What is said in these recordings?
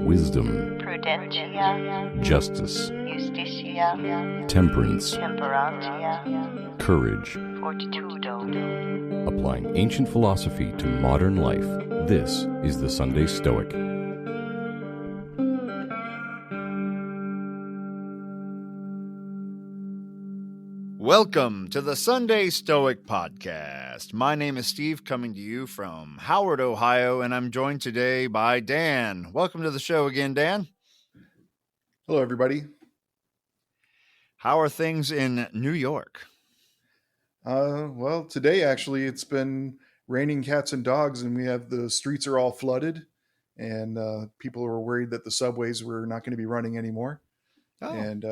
wisdom, prudentia, justice, justitia, temperance, temperantia, courage. fortitudo. Applying ancient philosophy to modern life, this is the Sunday Stoic. Welcome to the Sunday Stoic Podcast. My name is Steve, coming to you from Howard, Ohio, and I'm joined today by Dan. Welcome to the show again, Dan. Hello, everybody. How are things in New York? Well, today actually it's been raining cats and dogs, and the streets are all flooded, and people are worried that the subways were not going to be running anymore. Oh. And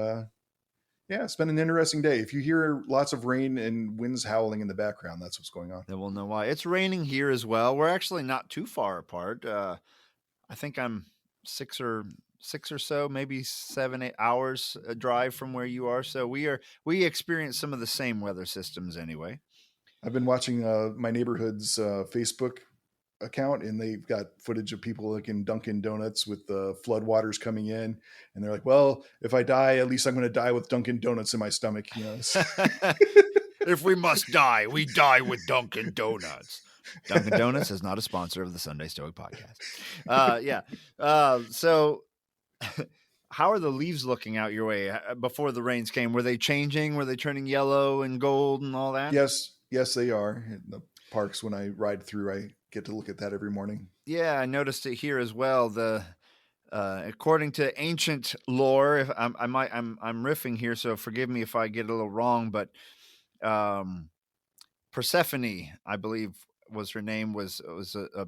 yeah, it's been an interesting day. If you hear lots of rain and winds howling in the background, that's what's going on. Then we'll know why. It's raining here as well. We're actually not too far apart. I think I'm six or so, maybe 7-8 hours drive from where you are. So we experience some of the same weather systems anyway. I've been watching my neighborhood's Facebook account, and they've got footage of people like in Dunkin' Donuts with the floodwaters coming in, and they're like, well, if I die, at least I'm going to die with Dunkin' Donuts in my stomach. You know? If we must die, we die with Dunkin' Donuts. Dunkin' Donuts is not a sponsor of the Sunday Stoic Podcast. So how are the leaves looking out your way before the rains came? Were they changing? Were they turning yellow and gold and all that? Yes, they are. In the parks, when I ride through, I get to look at that every morning. Yeah, I noticed it here as well. According to ancient lore, if I'm riffing here, so forgive me if I get a little wrong, but Persephone, I believe was her name, was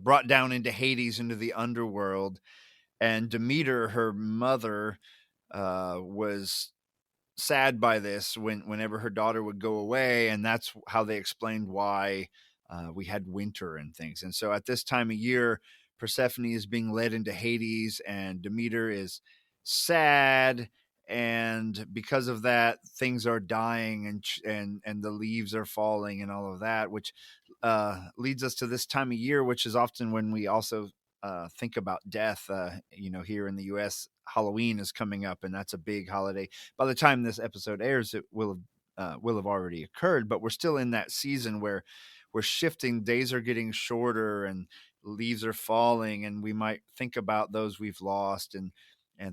brought down into Hades, into the underworld, and Demeter, her mother, was sad by this whenever her daughter would go away, and that's how they explained why we had winter and things. And so at this time of year, Persephone is being led into Hades, and Demeter is sad, and because of that, things are dying and the leaves are falling and all of that, which leads us to this time of year, which is often when we also think about death. Here in the U.S., Halloween is coming up, and that's a big holiday. By the time this episode airs, it will have already occurred, but we're still in that season where we're shifting. Days are getting shorter and leaves are falling, and we might think about those we've lost and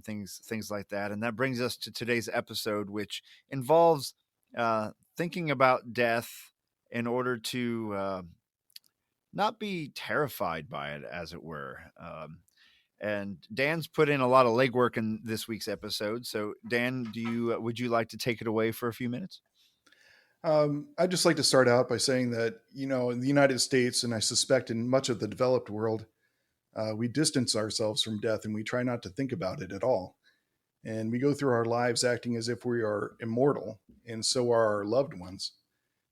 things like that. And that brings us to today's episode, which involves thinking about death in order to not be terrified by it, as it were. And Dan's put in a lot of legwork in this week's episode. So Dan, would you like to take it away for a few minutes? I'd just like to start out by saying that, in the United States, and I suspect in much of the developed world, we distance ourselves from death and we try not to think about it at all. And we go through our lives acting as if we are immortal, and so are our loved ones.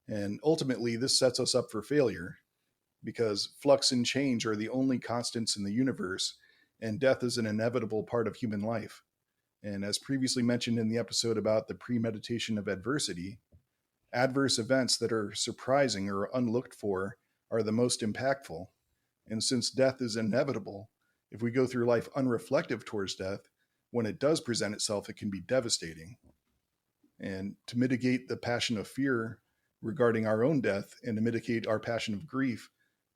And ultimately, this sets us up for failure, because flux and change are the only constants in the universe, and death is an inevitable part of human life. And as previously mentioned in the episode about the premeditation of adversity, adverse events that are surprising or unlooked for are the most impactful. And since death is inevitable, if we go through life unreflective towards death, when it does present itself, it can be devastating. And to mitigate the passion of fear regarding our own death, and to mitigate our passion of grief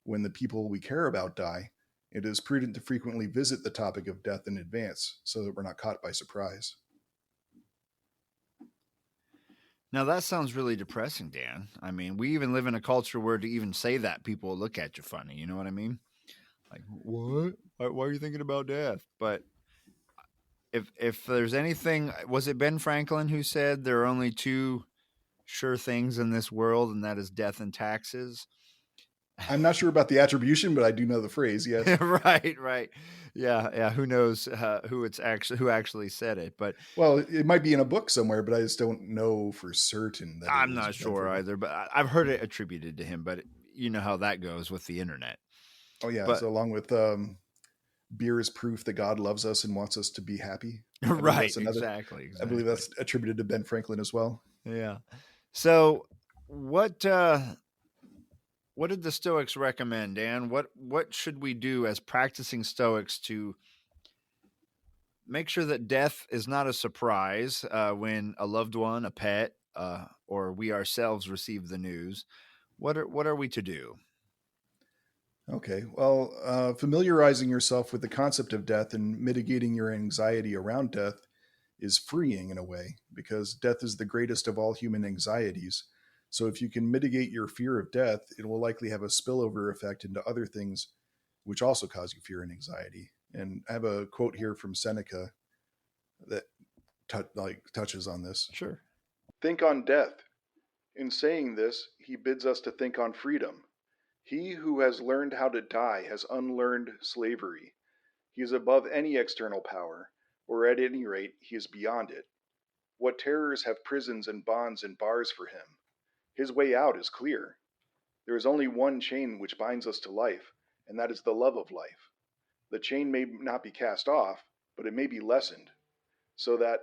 when the people we care about die, it is prudent to frequently visit the topic of death in advance so that we're not caught by surprise. Now, that sounds really depressing, Dan. I mean, we even live in a culture where to even say that, people will look at you funny. You know what I mean? Like, what? Why are you thinking about death? But if there's anything, was it Ben Franklin who said there are only two sure things in this world, and that is death and taxes? I'm not sure about the attribution, but I do know the phrase. Yes. Right. Yeah. Who knows who actually said it? But well, it might be in a book somewhere, but I just don't know for certain. I'm not sure either. But I've heard it attributed to him. But you know how that goes with the internet. Oh yeah. So along with beer is proof that God loves us and wants us to be happy. Right. Exactly. I believe that's attributed to Ben Franklin as well. Yeah. So what did the Stoics recommend, Dan? What should we do as practicing Stoics to make sure that death is not a surprise when a loved one, a pet, or we ourselves receive the news. What are we to do? Okay. Well, familiarizing yourself with the concept of death and mitigating your anxiety around death is freeing in a way, because death is the greatest of all human anxieties. So if you can mitigate your fear of death, it will likely have a spillover effect into other things which also cause you fear and anxiety. And I have a quote here from Seneca that touches on this. Sure. Think on death. In saying this, he bids us to think on freedom. He who has learned how to die has unlearned slavery. He is above any external power, or at any rate, he is beyond it. What terrors have prisons and bonds and bars for him? His way out is clear. There is only one chain which binds us to life, and that is the love of life. The chain may not be cast off, but it may be lessened, so that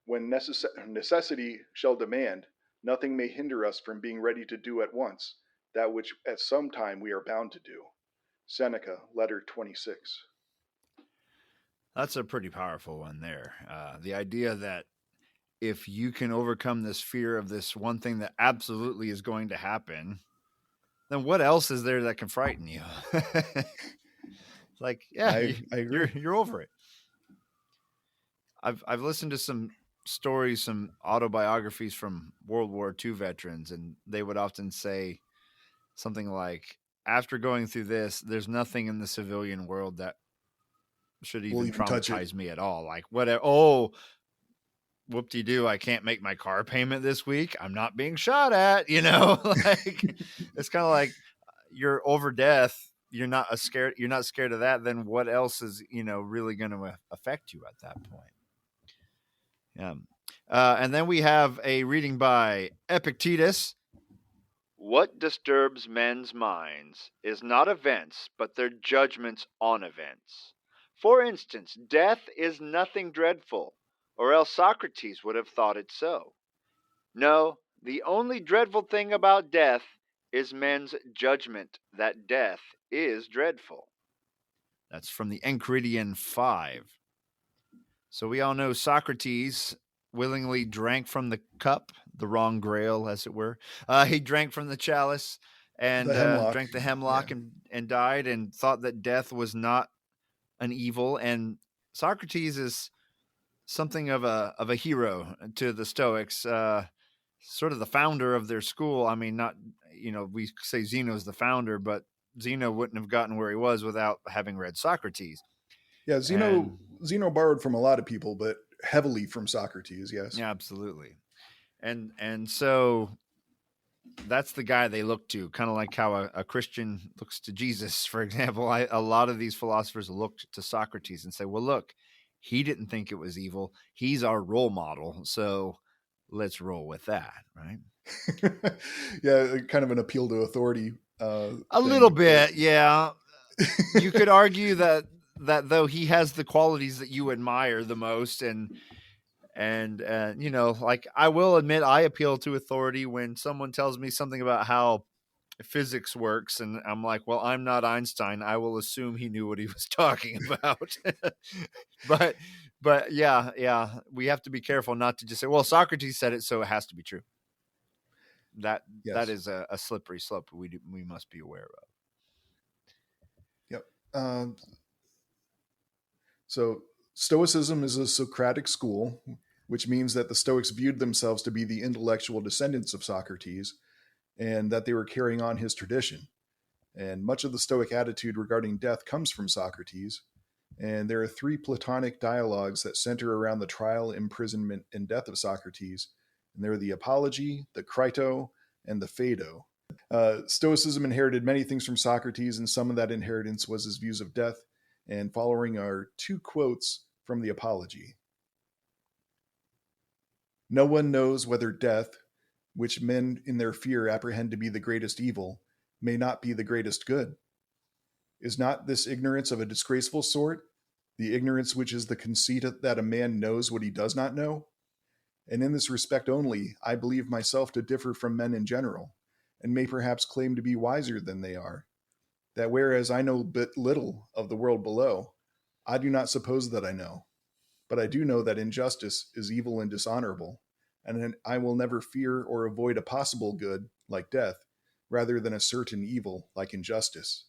when necessity shall demand, nothing may hinder us from being ready to do at once that which at some time we are bound to do. Seneca, Letter 26. That's a pretty powerful one there. The idea that if you can overcome this fear of this one thing that absolutely is going to happen, then what else is there that can frighten you? Like, yeah, I agree. You're over it. I've listened to some stories, some autobiographies from World War II veterans, and they would often say something like, after going through this, there's nothing in the civilian world that should even traumatize me at all. Like, whatever. Oh, whoop-de-doo, I can't make my car payment this week. I'm not being shot at, like it's kind of like you're over death. You're not scared of that. Then what else is, really going to affect you at that point? Yeah. And then we have a reading by Epictetus. What disturbs men's minds is not events, but their judgments on events. For instance, death is nothing dreadful, or else Socrates would have thought it so. No, the only dreadful thing about death is men's judgment that death is dreadful. That's from the Enchiridion 5. So we all know Socrates willingly drank from the cup, the wrong grail, as it were. He drank from the chalice and drank the hemlock, yeah, and died, and thought that death was not an evil. And Socrates is something of a hero to the Stoics, sort of the founder of their school. I mean, not, we say Zeno's the founder, but Zeno wouldn't have gotten where he was without having read Socrates. Yeah, Zeno borrowed from a lot of people, but heavily from Socrates, yes. Yeah, absolutely. And so that's the guy they look to, kind of like how a Christian looks to Jesus, for example. A lot of these philosophers looked to Socrates and say, well, look, he didn't think it was evil. He's our role model. So let's roll with that, right? Yeah, kind of an appeal to authority. A little bit, yeah. You could argue that though he has the qualities that you admire the most, and like, I will admit I appeal to authority when someone tells me something about how physics works, and I'm like, well, I'm not Einstein. I will assume he knew what he was talking about. but yeah, we have to be careful not to just say, well, Socrates said it, so it has to be true. That is a slippery slope we must be aware of. Yep. So Stoicism is a Socratic school, which means that the Stoics viewed themselves to be the intellectual descendants of Socrates, and that they were carrying on his tradition. And much of the Stoic attitude regarding death comes from Socrates. And there are 3 Platonic dialogues that center around the trial, imprisonment, and death of Socrates. And they're the Apology, the Crito, and the Phaedo. Stoicism inherited many things from Socrates, and some of that inheritance was his views of death. And following are 2 quotes from the Apology. No one knows whether death, which men in their fear apprehend to be the greatest evil, may not be the greatest good. Is not this ignorance of a disgraceful sort, the ignorance which is the conceit that a man knows what he does not know? And in this respect only, I believe myself to differ from men in general, and may perhaps claim to be wiser than they are. That whereas I know but little of the world below, I do not suppose that I know. but I do know that injustice is evil and dishonorable, and I will never fear or avoid a possible good, like death, rather than a certain evil, like injustice.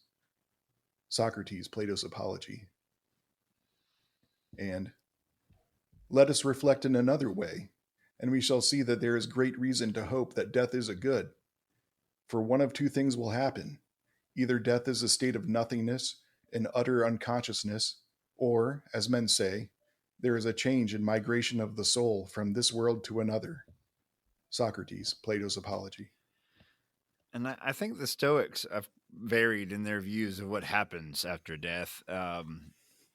Socrates, Plato's Apology. And let us reflect in another way, and we shall see that there is great reason to hope that death is a good. For one of two things will happen. Either death is a state of nothingness and utter unconsciousness, or, as men say, there is a change in migration of the soul from this world to another. Socrates, Plato's Apology. And I think the Stoics have varied in their views of what happens after death.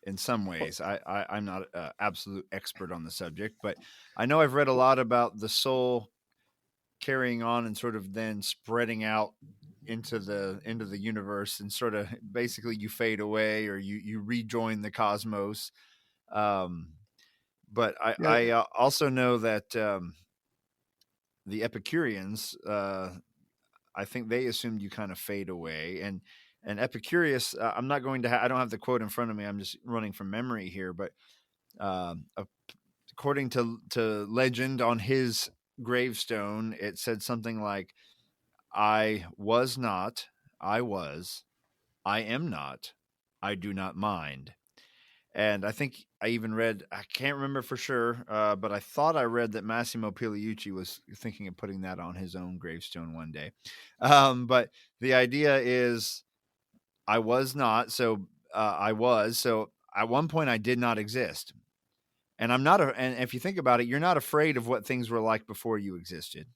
In some ways, I'm not an absolute expert on the subject, but I know I've read a lot about the soul carrying on and sort of then spreading out into the universe, and sort of basically you fade away or you rejoin the cosmos. But I also know that the Epicureans, I think they assumed you kind of fade away, and Epicurus, I'm not going to I don't have the quote in front of me, I'm just running from memory here, but according to legend, on his gravestone it said something like, I was not, I was, I am not, I do not mind. And I think I even read, I can't remember for sure, but I thought I read that Massimo Pigliucci was thinking of putting that on his own gravestone one day. But the idea is, I was not, so I was. So at one point I did not exist. And and if you think about it, you're not afraid of what things were like before you existed.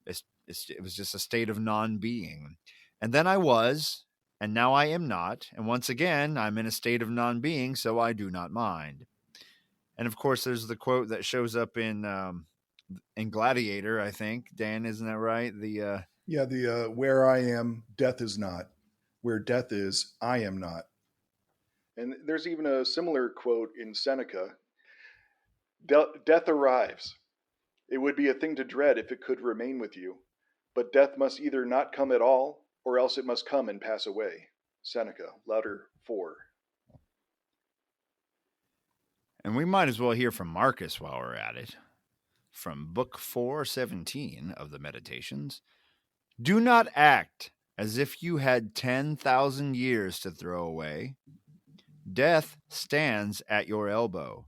It was just a state of non-being. And then I was, and now I am not. And once again, I'm in a state of non-being, so I do not mind. And of course, there's the quote that shows up in Gladiator, I think. Dan, isn't that right? The where I am, death is not. Where death is, I am not. And there's even a similar quote in Seneca. Death arrives. It would be a thing to dread if it could remain with you. But death must either not come at all, or else it must come and pass away. Seneca, Letter 4. And we might as well hear from Marcus while we're at it. From Book 4:17 of the Meditations. Do not act as if you had 10,000 years to throw away. Death stands at your elbow.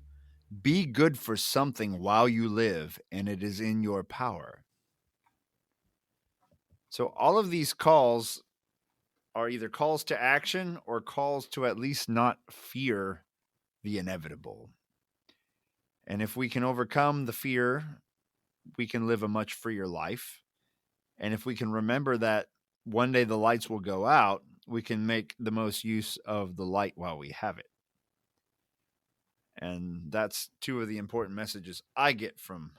Be good for something while you live, and it is in your power. So all of these calls are either calls to action or calls to at least not fear the inevitable. And if we can overcome the fear, we can live a much freer life. And if we can remember that one day the lights will go out, we can make the most use of the light while we have it. And that's two of the important messages I get from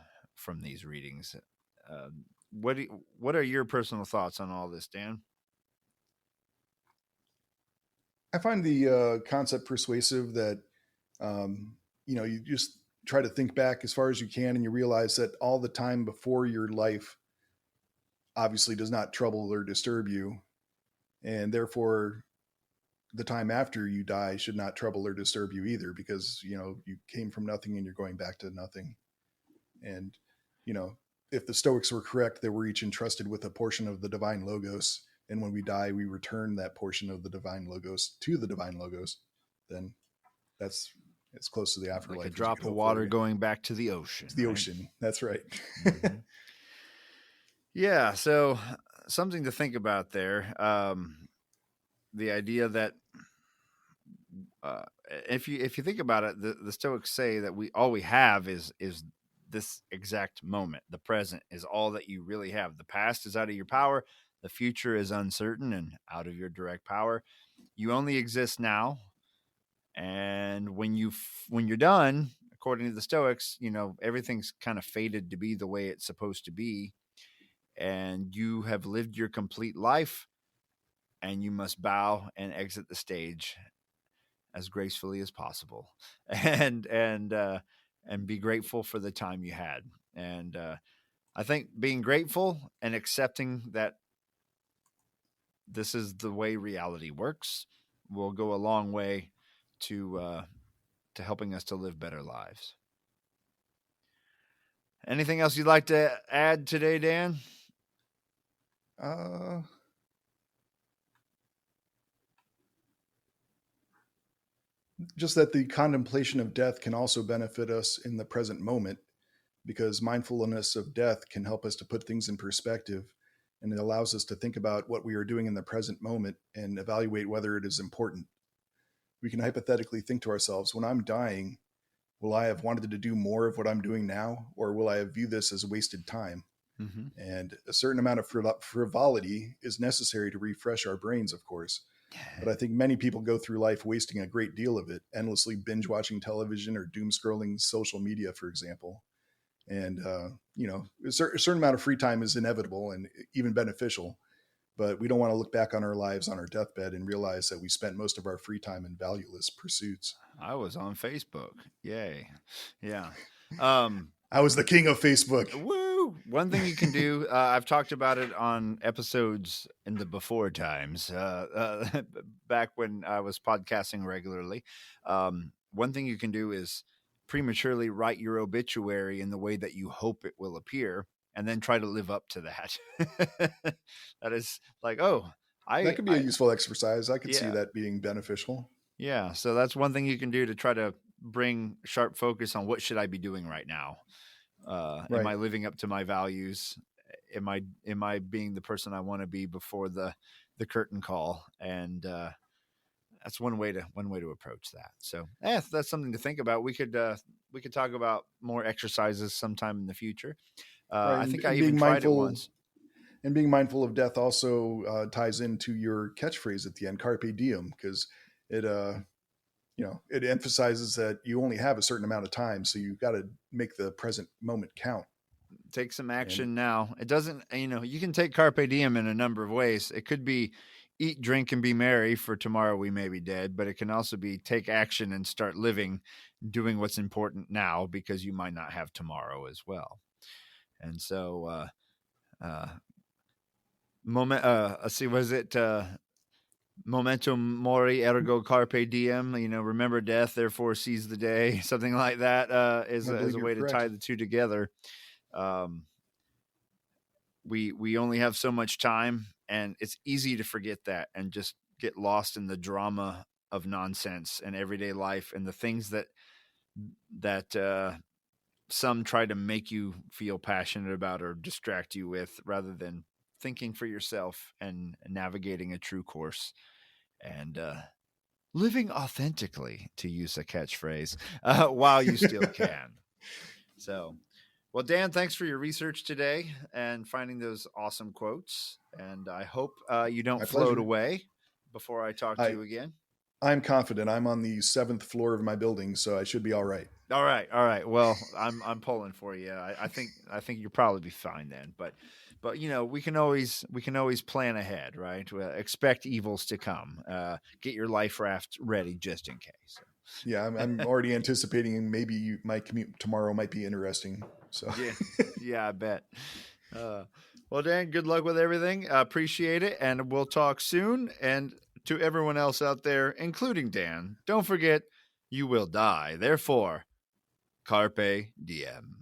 these readings. What are your personal thoughts on all this, Dan? I find the concept persuasive that, you just try to think back as far as you can, and you realize that all the time before your life obviously does not trouble or disturb you. And therefore, the time after you die should not trouble or disturb you either, because, you came from nothing and you're going back to nothing. And, if the Stoics were correct, that we're each entrusted with a portion of the divine logos, and when we die, we return that portion of the divine logos to the divine logos, then that's as close to the afterlife. Like a drop of water going back to the ocean. To the ocean. That's right. Mm-hmm. Yeah. So something to think about there. The idea that if you think about it, the Stoics say that all we have is this exact moment. The present is all that you really have. The past is out of your power. The future is uncertain and out of your direct power. You only exist now. And when you're done, according to the Stoics, everything's kind of fated to be the way it's supposed to be. And you have lived your complete life, and you must bow and exit the stage as gracefully as possible, and be grateful for the time you had. And I think being grateful and accepting that this is the way reality works will go a long way to to helping us to live better lives. Anything else you'd like to add today, Dan? Just that the contemplation of death can also benefit us in the present moment, because mindfulness of death can help us to put things in perspective, and it allows us to think about what we are doing in the present moment and evaluate whether it is important. We can hypothetically think to ourselves, when I'm dying, will I have wanted to do more of what I'm doing now, or will I have viewed this as wasted time? Mm-hmm. And a certain amount of frivolity is necessary to refresh our brains, of course. But I think many people go through life wasting a great deal of it, endlessly binge watching television or doom scrolling social media, for example. And, a certain amount of free time is inevitable and even beneficial, but we don't want to look back on our lives on our deathbed and realize that we spent most of our free time in valueless pursuits. I was on Facebook. Yay. Yeah. I was the king of Facebook. Woo! One thing you can do, I've talked about it on episodes in the before times, back when I was podcasting regularly. One thing you can do is prematurely write your obituary in the way that you hope it will appear, and then try to live up to that. That is like, that could be a useful exercise. I could see that being beneficial. Yeah. So that's one thing you can do to try to bring sharp focus on what should I be doing right now? Right. Am I living up to my values? Am I being the person I want to be before the curtain call? And that's one way to approach that. So that's something to think about. We could talk about more exercises sometime in the future. Right. I think I even tried it once. And being mindful of death also ties into your catchphrase at the end, carpe diem, because it it emphasizes that you only have a certain amount of time, so you've got to make the present moment count. Take some action now. It doesn't, you can take carpe diem in a number of ways. It could be eat, drink, and be merry, for tomorrow we may be dead, but it can also be take action and start living, doing what's important now, because you might not have tomorrow as well. And so, memento mori ergo carpe diem, remember death, therefore seize the day. Something like that is a way to tie the two together. We only have so much time, and it's easy to forget that and just get lost in the drama of nonsense and everyday life and the things that some try to make you feel passionate about or distract you with, rather than thinking for yourself and navigating a true course and living authentically, to use a catchphrase, while you still can. So, well, Dan, thanks for your research today and finding those awesome quotes. And I hope you don't float away before I talk to you again. I'm confident. I'm on the 7th floor of my building, so I should be all right. All right. Well, I'm pulling for you. I think you'll probably be fine then. But we can always plan ahead, right? Expect evils to come. Get your life raft ready just in case. Yeah, I'm already anticipating maybe my commute tomorrow might be interesting. So yeah, I bet. Well, Dan, good luck with everything. I appreciate it, and we'll talk soon. And to everyone else out there, including Dan, don't forget, you will die. Therefore, carpe diem.